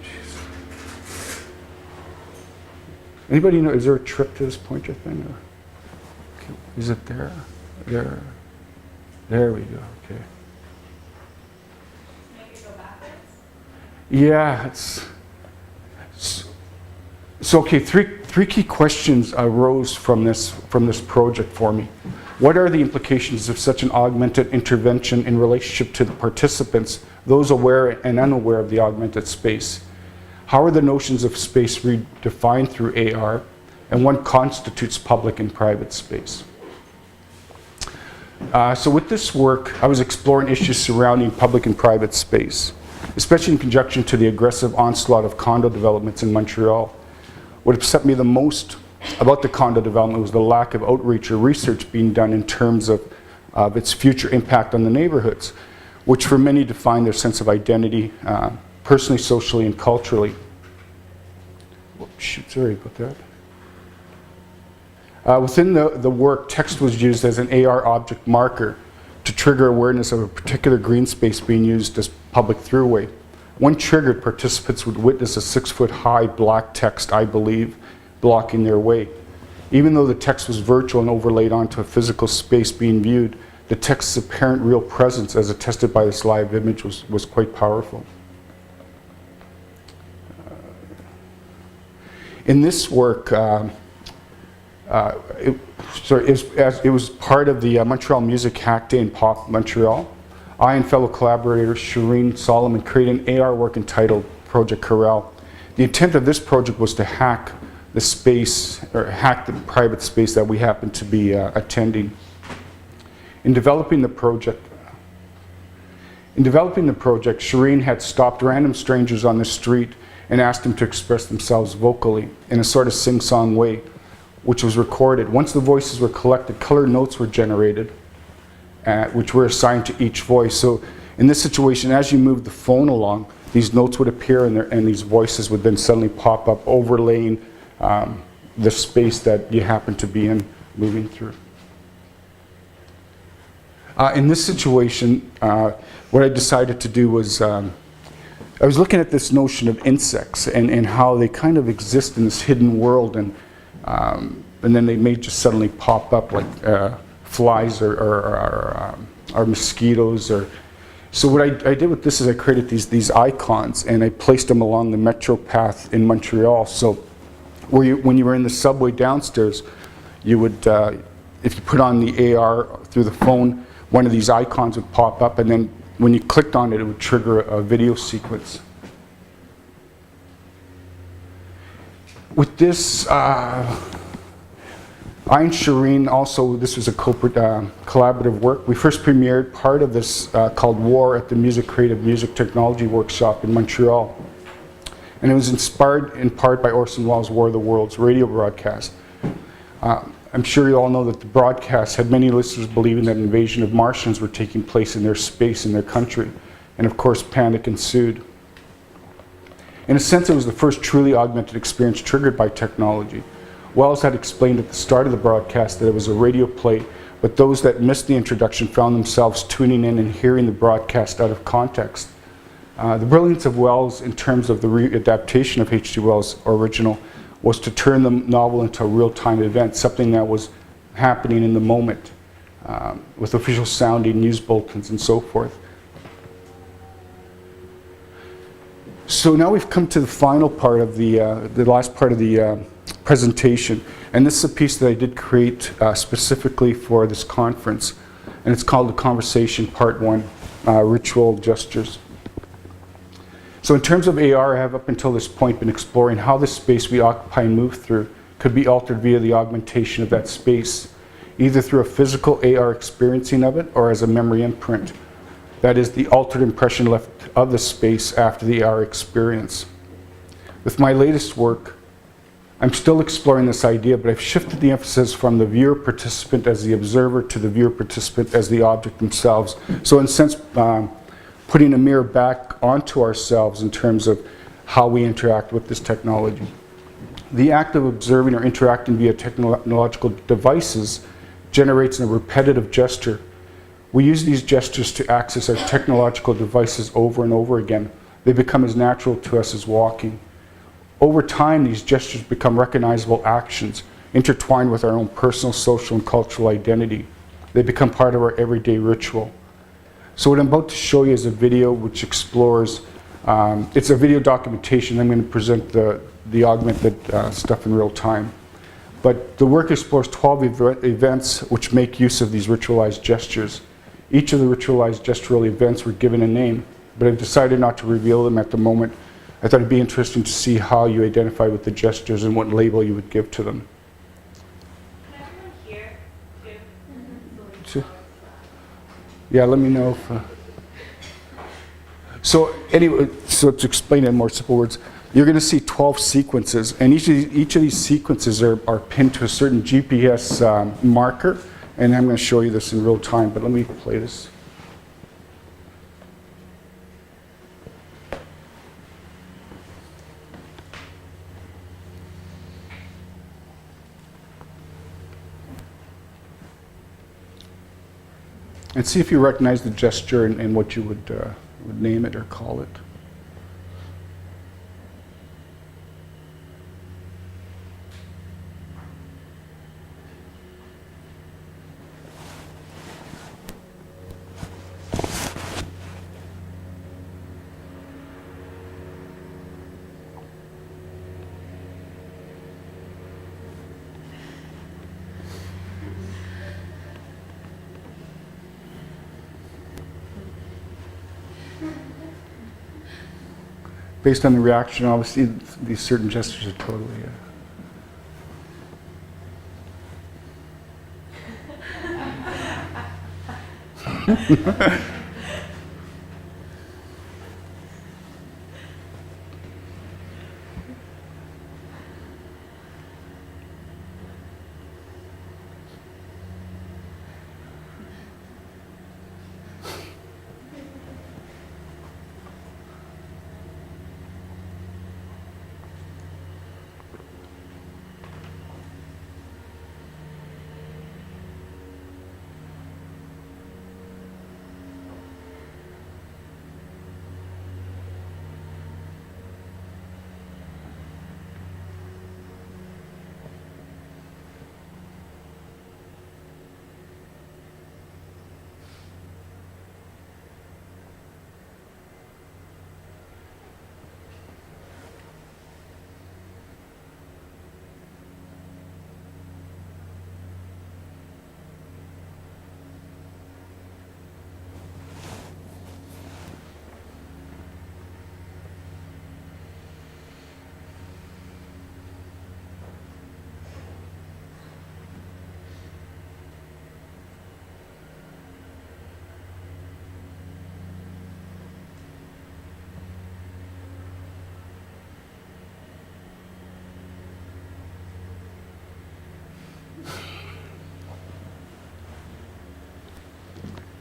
D: Jeez. Anybody know, is there a trick to this pointer thing? Or, okay, is it there? There. There we go, okay.
B: Make it go backwards?
D: Yeah, so okay, three key questions arose from this project for me. What are the implications of such an augmented intervention in relationship to the participants, those aware and unaware of the augmented space? How are the notions of space redefined through AR, and what constitutes public and private space? So with this work, I was exploring issues surrounding public and private space, especially in conjunction to the aggressive onslaught of condo developments in Montreal. What upset me the most about the condo development was the lack of outreach or research being done in terms of its future impact on the neighborhoods, which for many define their sense of identity, personally, socially, and culturally. Whoops, shoot, sorry about that. Within the work, text was used as an AR object marker to trigger awareness of a particular green space being used as public throughway. When triggered, participants would witness a 6-foot-high black text, I believe, blocking their way. Even though the text was virtual and overlaid onto a physical space being viewed, the text's apparent real presence, as attested by this live image, was quite powerful. In this work, it was part of the Montreal Music Hack Day in Pop Montreal. I and fellow collaborator Shireen Solomon created an AR work entitled Project Corral. The intent of this project was to hack the space, or hack the private space that we happened to be attending. In developing the project, Shireen had stopped random strangers on the street and asked them to express themselves vocally in a sort of sing-song way, which was recorded. Once the voices were collected, color notes were generated, which were assigned to each voice. So in this situation, as you move the phone along, these notes would appear and these voices would then suddenly pop up, overlaying the space that you happen to be in, moving through. In this situation, what I decided to do was, I was looking at this notion of insects and how they kind of exist in this hidden world, and then they may just suddenly pop up like flies or mosquitoes. So what I did with this is I created these icons, and I placed them along the metro path in Montreal. So when you were in the subway downstairs, you would, if you put on the AR through the phone, one of these icons would pop up, and then when you clicked on it, it would trigger a video sequence. With this, I and Shireen also, this was a collaborative work. We first premiered part of this called War at the Creative Music Technology Workshop in Montreal. And it was inspired in part by Orson Welles' War of the Worlds radio broadcast. I'm sure you all know that the broadcast had many listeners believing that an invasion of Martians were taking place in their space, in their country. And of course, panic ensued. In a sense, it was the first truly augmented experience triggered by technology. Welles had explained at the start of the broadcast that it was a radio play, but those that missed the introduction found themselves tuning in and hearing the broadcast out of context. The brilliance of Welles in terms of the readaptation of H.G. Wells' original was to turn the novel into a real-time event, something that was happening in the moment, with official sounding news bulletins and so forth. So now we've come to the final part of the last part of the presentation, and this is a piece that I did create specifically for this conference, and it's called The Conversation Part 1, Ritual Gestures. So in terms of AR, I have up until this point been exploring how the space we occupy and move through could be altered via the augmentation of that space, either through a physical AR experiencing of it or as a memory imprint. That is, the altered impression left of the space after the AR experience. With my latest work, I'm still exploring this idea, but I've shifted the emphasis from the viewer participant as the observer to the viewer participant as the object themselves. So in a sense, putting a mirror back onto ourselves in terms of how we interact with this technology. The act of observing or interacting via technological devices generates a repetitive gesture. We use these gestures to access our technological devices over and over again. They become as natural to us as walking. Over time, these gestures become recognizable actions, intertwined with our own personal, social, and cultural identity. They become part of our everyday ritual. So what I'm about to show you is a video which explores, it's a video documentation. I'm going to present the augmented stuff in real time. But the work explores 12 events which make use of these ritualized gestures. Each of the ritualized gestural events were given a name, but I've decided not to reveal them at the moment. I thought it'd be interesting to see how you identify with the gestures and what label you would give to them.
B: Can everyone hear?
D: Yeah, let me know if... So anyway, so to explain it in more simple words, you're going to see 12 sequences, and each of these sequences are pinned to a certain GPS marker, and I'm going to show you this in real time, but let me play this. And see if you recognize the gesture and what you would name it or call it. Based on the reaction, obviously, these certain gestures are totally...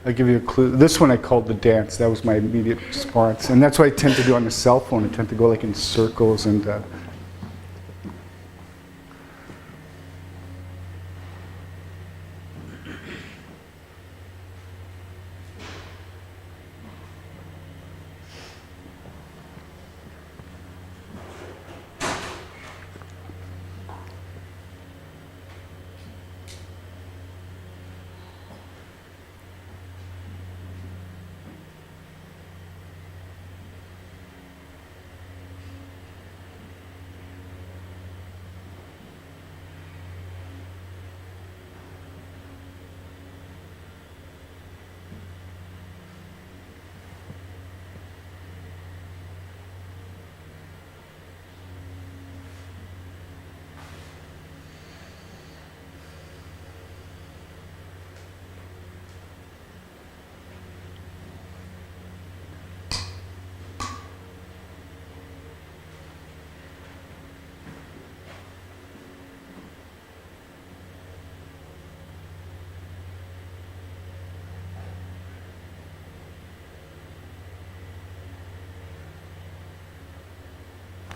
D: I'll give you a clue. This one I called the dance. That was my immediate response. And that's what I tend to do on the cell phone. I tend to go like in circles and...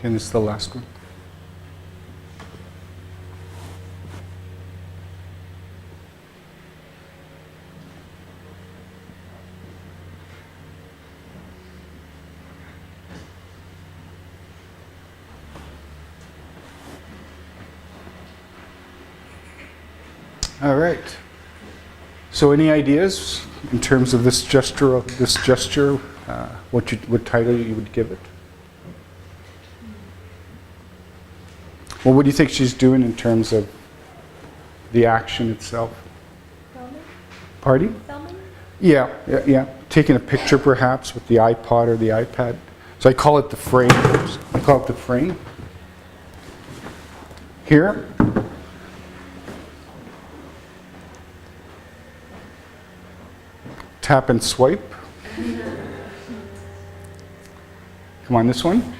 D: And this is the last one. All right. So any ideas in terms of this gesture, what title you would give it? Well, what do you think she's doing in terms of the action itself?
G: Filming?
D: Pardon?
G: Filming?
D: Yeah. Taking a picture perhaps with the iPod or the iPad. So I call it the frame. I call it the frame. Here. Tap and swipe. Come on, this one.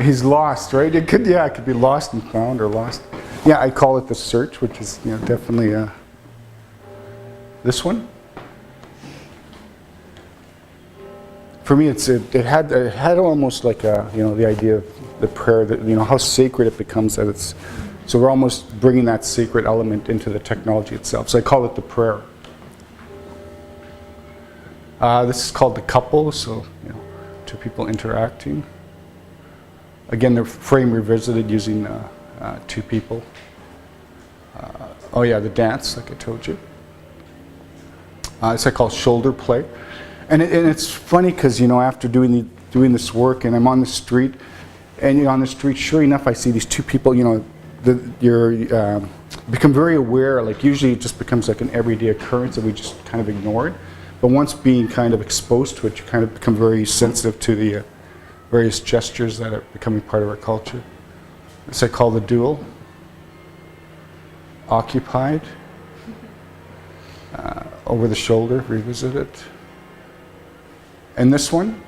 D: He's lost, right? It could be lost and found or lost. Yeah, I call it the search, which is definitely this one. For me, it had almost like the idea of the prayer, that how sacred it becomes, that it's, so we're almost bringing that sacred element into the technology itself. So I call it the prayer. This is called the couple, so two people interacting. Again, the frame revisited using two people. The dance, like I told you. It's called shoulder play. And it's funny because, after doing this work, and I'm on the street, and on the street, sure enough, I see these two people, you're become very aware, like usually it just becomes like an everyday occurrence that we just kind of ignore it. But once being kind of exposed to it, you kind of become very sensitive to the various gestures that are becoming part of our culture. This I call the dual. Occupied. Over the shoulder, revisit it. And this one?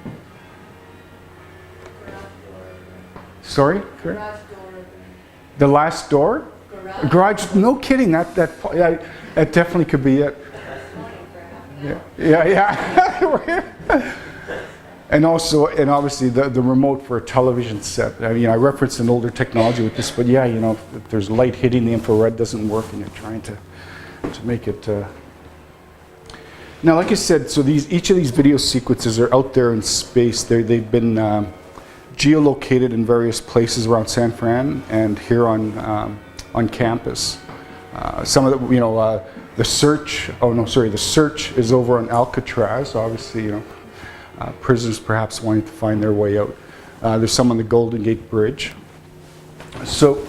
D: Sorry?
A: Garage door.
D: The last door? Garage. No kidding. That definitely could be it. Yeah. And obviously the remote for a television set. I referenced an older technology with this, but if there's light hitting, the infrared doesn't work, and you're trying to make it. Now, like I said, so each of these video sequences are out there in space. They've been geolocated in various places around San Fran and here on campus. Some of the, the search. The search is over on Alcatraz. Obviously, prisoners perhaps wanting to find their way out. There's some on the Golden Gate Bridge. So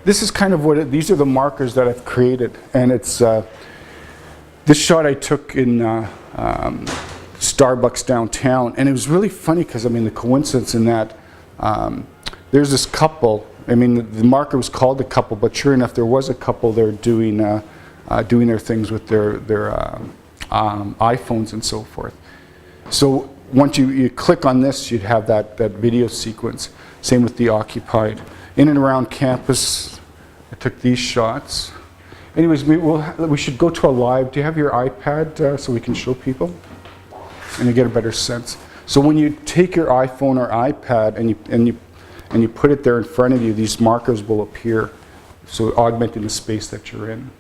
D: this is kind of these are the markers that I've created, and it's this shot I took in Starbucks downtown, and it was really funny because the coincidence in that there's this couple. The marker was called the couple, but sure enough, there was a couple there doing their things with their iPhones and so forth. So once you click on this, you'd have that video sequence. Same with the occupied. In and around campus, I took these shots. Anyways, we should go to a live. Do you have your iPad so we can show people? And you get a better sense. So when you take your iPhone or iPad and you put it there in front of you, these markers will appear, so augmenting the space that you're in.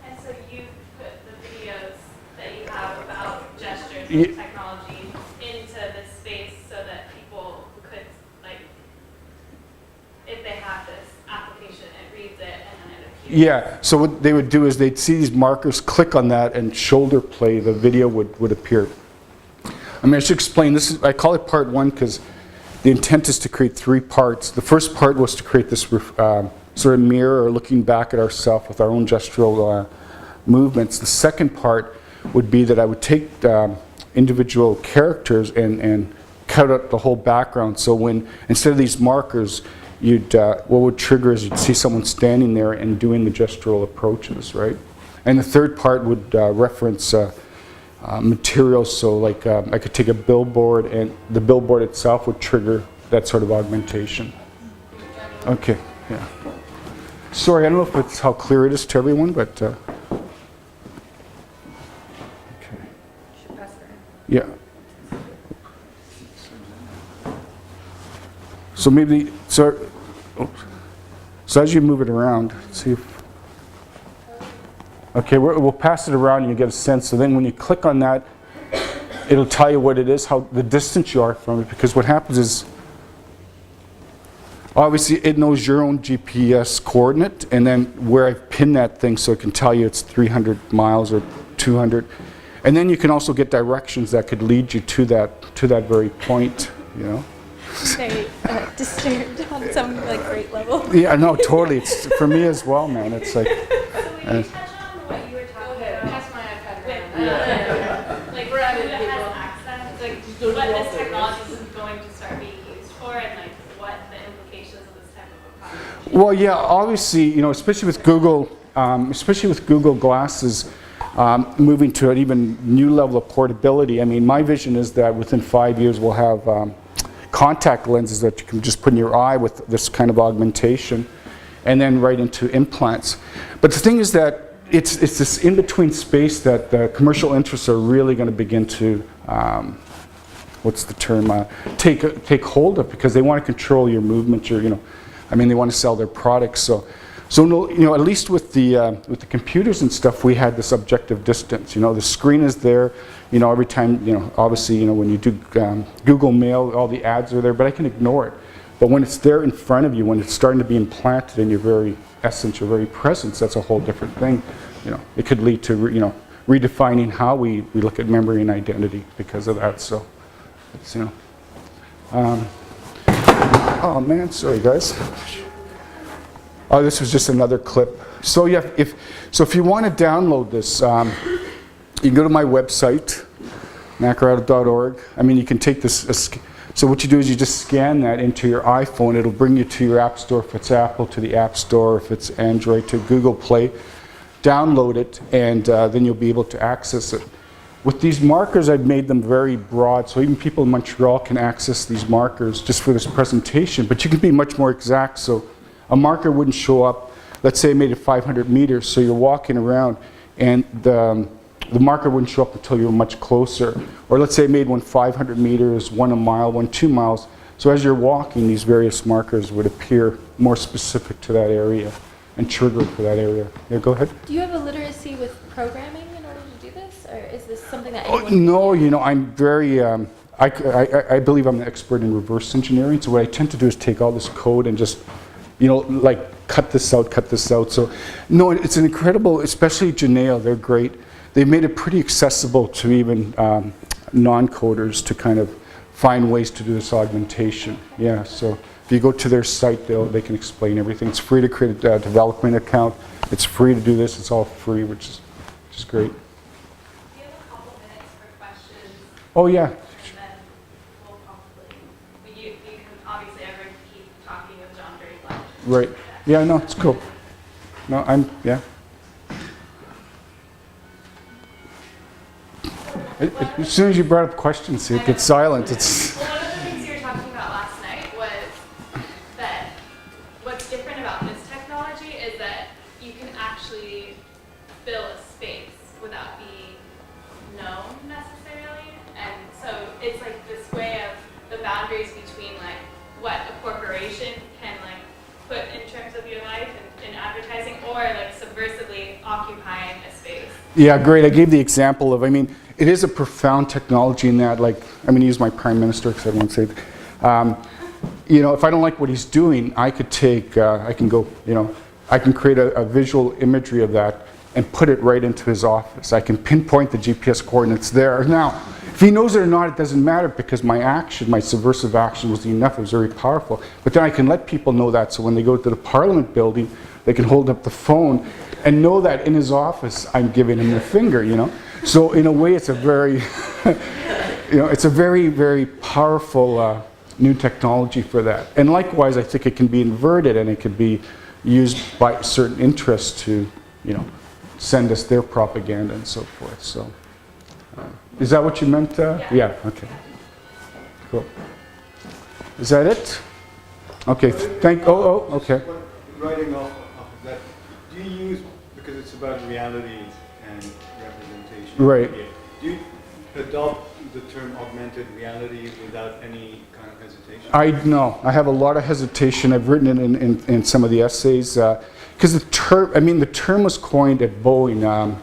B: And so you put the videos that you have about gestures and technology into this space so that people could, if they have this application, it reads it and then it appears.
D: Yeah, so what they would do is they'd see these markers, click on that, and shoulder play, the video would appear. I should explain, I call it part one because the intent is to create three parts. The first part was to create this sort of mirror or looking back at ourselves with our own gestural movements. The second part would be that I would take individual characters and cut out the whole background. So when, instead of these markers, what would trigger is you'd see someone standing there and doing the gestural approaches, right? And the third part would reference materials, so I could take a billboard, and the billboard itself would trigger that sort of augmentation. Okay, yeah. Sorry, I don't know if it's how clear it is to everyone, but okay. Yeah. So maybe so as you move it around, see if. Okay, we'll pass it around and you get a sense. So then when you click on that, it'll tell you what it is, how the distance you are from it, because what happens is obviously it knows your own GPS coordinate and then where I've pinned that thing so it can tell you it's 300 miles or 200. And then you can also get directions that could lead you to that very point, you know.
B: Very disturbed on some like great level.
D: Yeah, no, totally. It's for me as well, man. It's like.
G: So will you touch on what you were talking about?
A: Pass my iPad around.
G: Like who has access, like what this technology is going to start being used for, and like what the implications of this type of a product.
D: Well, yeah, obviously, you know, especially with Google Glasses, moving to an even new level of portability. I mean, my vision is that within 5 years we'll have contact lenses that you can just put in your eye with this kind of augmentation, and then right into implants. But the thing is that it's this in-between space that the commercial interests are really going to begin to, what's the term, take hold of, because they want to control your movement. They want to sell their products. So no, you know, at least with the computers and stuff, we had this objective distance. You know, the screen is there. You know, every time, you know, obviously, you know, when you do Google Mail, all the ads are there, but I can ignore it. But when it's there in front of you, when it's starting to be implanted in your very essence, your very presence, that's a whole different thing. You know, it could lead to, you know, redefining how we look at memory and identity because of that. So, it's, you know. Oh man, sorry guys. Oh, this was just another clip. So yeah, if you want to download this, you can go to my website, Naccarato.org. I mean, you can take this. So what you do is you just scan that into your iPhone. It'll bring you to your App Store if it's Apple, to the App Store if it's Android, to Google Play. Download it, and then you'll be able to access it. With these markers, I've made them very broad, so even people in Montreal can access these markers just for this presentation. But you can be much more exact. So a marker wouldn't show up. Let's say I made it 500 meters, so you're walking around, and the marker wouldn't show up until you were much closer. Or let's say I made one 500 meters, one a mile, one 2 miles. So as you're walking, these various markers would appear more specific to that area and triggered for that area. Yeah, go ahead.
G: Do you have a literacy with programming in order to do this, or is this something that
D: Oh,
G: anyone
D: no, you know, I'm very, I believe I'm an expert in reverse engineering. So what I tend to do is take all this code and just, you know, like cut this out. So, no, it's an incredible, especially Janeo, they're great. They've made it pretty accessible to even non-coders to kind of find ways to do this augmentation. Yeah, so if you go to their site, they can explain everything. It's free to create a development account. It's free to do this. It's all free, which is great.
G: Do you have a couple minutes for questions?
D: Oh, yeah.
G: And then we'll probably, you can obviously ever keep talking with John during lunch.
D: Right. Yeah, no, it's cool. No, yeah. As soon as you brought up questions, it gets silent. It's.
G: Well, one of the things you were talking about last night was that what's different about this technology is that you can actually fill a space without being known necessarily. And so it's like this way of the boundaries between like what a corporation can like put in terms of your life and in advertising, or like subversively occupying a space.
D: Yeah, great. I gave the example of, I mean, it is a profound technology in that, like, I'm going to use my prime minister because I won't say it. You know, if I don't like what he's doing, I could take, I can go, you know, I can create a visual imagery of that and put it right into his office. I can pinpoint the GPS coordinates there. Now, if he knows it or not, it doesn't matter because my action, my subversive action was enough. It was very powerful. But then I can let people know that, so when they go to the Parliament building, they can hold up the phone and know that in his office I'm giving him the finger, you know. So in a way, it's a very, you know, it's a very, very powerful new technology for that. And likewise, I think it can be inverted and it could be used by certain interests to, you know, send us their propaganda and so forth. So, is that what you meant? Yeah. Okay. Cool. Is that it? Okay. Okay.
H: Writing off of that, do you use, because it's about reality and representation.
D: Right.
H: Do you adopt the term augmented reality without any kind of hesitation?
D: I have a lot of hesitation. I've written it in some of the essays because the term was coined at Boeing.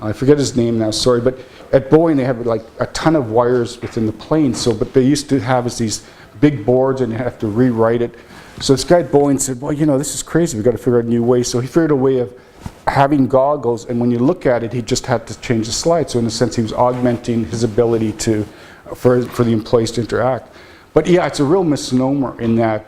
D: I forget his name now, sorry, but at Boeing, they have like a ton of wires within the plane. So, but they used to have these big boards and you have to rewrite it. So this guy at Boeing said, well, you know, this is crazy. We've got to figure out a new way. So he figured a way of having goggles, and when you look at it, he just had to change the slide. So in a sense, he was augmenting his ability to, for the employees to interact. But yeah, it's a real misnomer in that,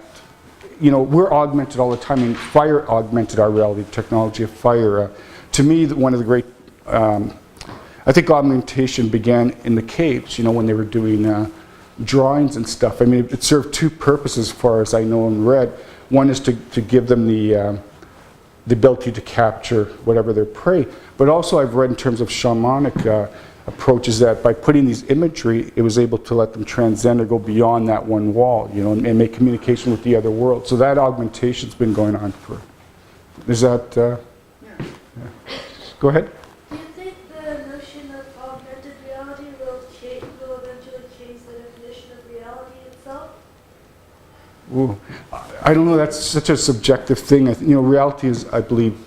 D: you know, we're augmented all the time. I mean, fire augmented our reality, technology of fire. To me, one of the great, I think augmentation began in the caves, you know, when they were doing drawings and stuff. I mean, it served two purposes as far as I know and read. One is to give them the ability to capture whatever their prey. But also I've read in terms of shamanic approaches that by putting these imagery, it was able to let them transcend or go beyond that one wall, you know, and make communication with the other world. So that augmentation's been going on for, is that, yeah. Go ahead.
I: Do you think the notion of augmented reality will eventually change the definition of reality itself?
D: Ooh, I don't know, that's such a subjective thing. You know, reality is, I believe,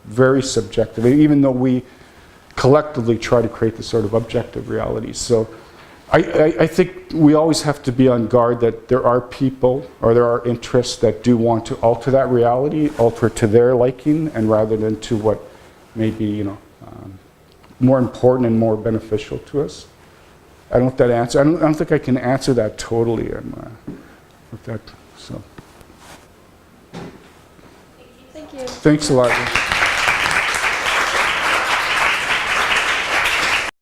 D: very subjective, even though we collectively try to create this sort of objective reality. So I think we always have to be on guard that there are people or there are interests that do want to alter that reality, alter it to their liking, and rather than to what may be, you know, more important and more beneficial to us. I don't know if that answer, I don't think I can answer that totally with that, so.
G: Thank you.
D: Thanks a lot.